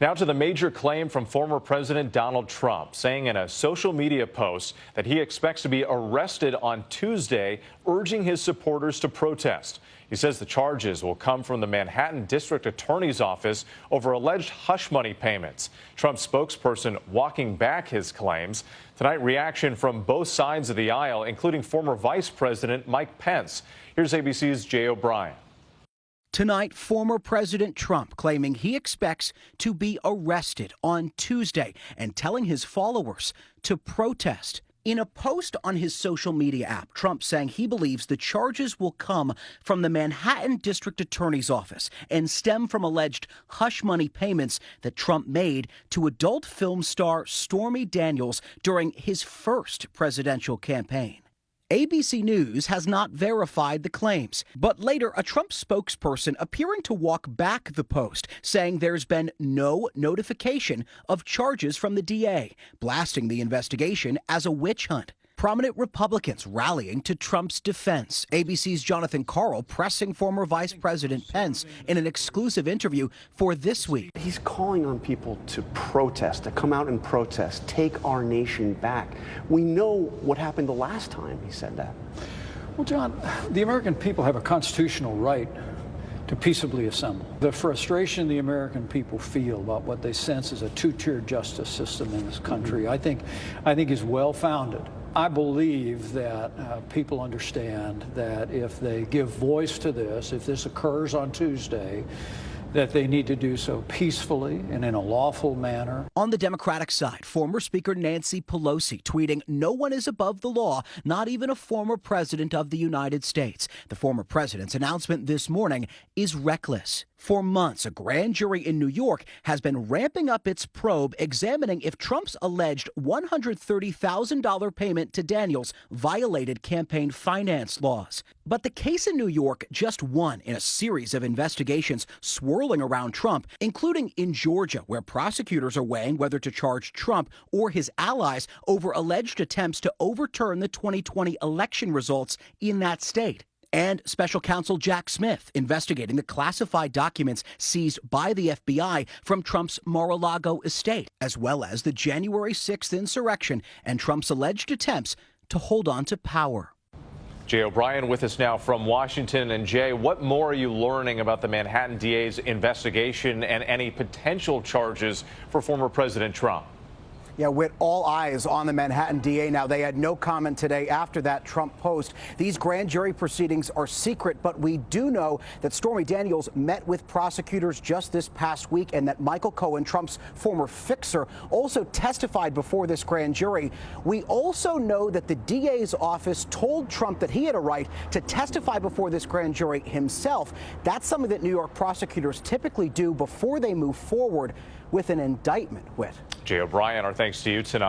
Now to the major claim from former President Donald Trump, saying in a social media post that he expects to be arrested on Tuesday, urging his supporters to protest. He says the charges will come from the Manhattan District Attorney's Office over alleged hush money payments. Trump's spokesperson walking back his claims. Tonight, reaction from both sides of the aisle, including former Vice President Mike Pence. Here's ABC's Jay O'Brien. Tonight, former President Trump claiming he expects to be arrested on Tuesday and telling his followers to protest. In a post on his social media app, Trump saying he believes the charges will come from the Manhattan District Attorney's Office and stem from alleged hush money payments that Trump made to adult film star Stormy Daniels during his first presidential campaign. ABC News has not verified the claims, but later a Trump spokesperson appearing to walk back the post, saying there's been no notification of charges from the DA, blasting the investigation as a witch hunt. Prominent Republicans rallying to Trump's defense. ABC's Jonathan Karl pressing former Vice President Pence in an exclusive interview for This Week. He's calling on people to protest, to come out and protest, take our nation back. We know what happened the last time he said that. Well, John, the American people have a constitutional right to peaceably assemble. The frustration the American people feel about what they sense is a two-tiered justice system in this country, I think is well-founded. I believe that people understand that if they give voice to this, if this occurs on Tuesday, that they need to do so peacefully and in a lawful manner. On the Democratic side, former Speaker Nancy Pelosi tweeting, "No one is above the law, not even a former president of the United States." The former president's announcement this morning is reckless. For months, a grand jury in New York has been ramping up its probe, examining if Trump's alleged $130,000 payment to Daniels violated campaign finance laws. But the case in New York just one in a series of investigations swirling around Trump, including in Georgia, where prosecutors are weighing whether to charge Trump or his allies over alleged attempts to overturn the 2020 election results in that state. And special counsel Jack Smith investigating the classified documents seized by the FBI from Trump's Mar-a-Lago estate, as well as the January 6th insurrection and Trump's alleged attempts to hold on to power. Jay O'Brien with us now from Washington. And Jay, what more are you learning about the Manhattan DA's investigation and any potential charges for former President Trump? Yeah, with all eyes on the Manhattan DA now. They had no comment today after that Trump post. These grand jury proceedings are secret, but we do know that Stormy Daniels met with prosecutors just this past week and that Michael Cohen, Trump's former fixer, also testified before this grand jury. We also know that the DA's office told Trump that he had a right to testify before this grand jury himself. That's something that New York prosecutors typically do before they move forward with an indictment. Jay O'Brien, our thanks to you tonight.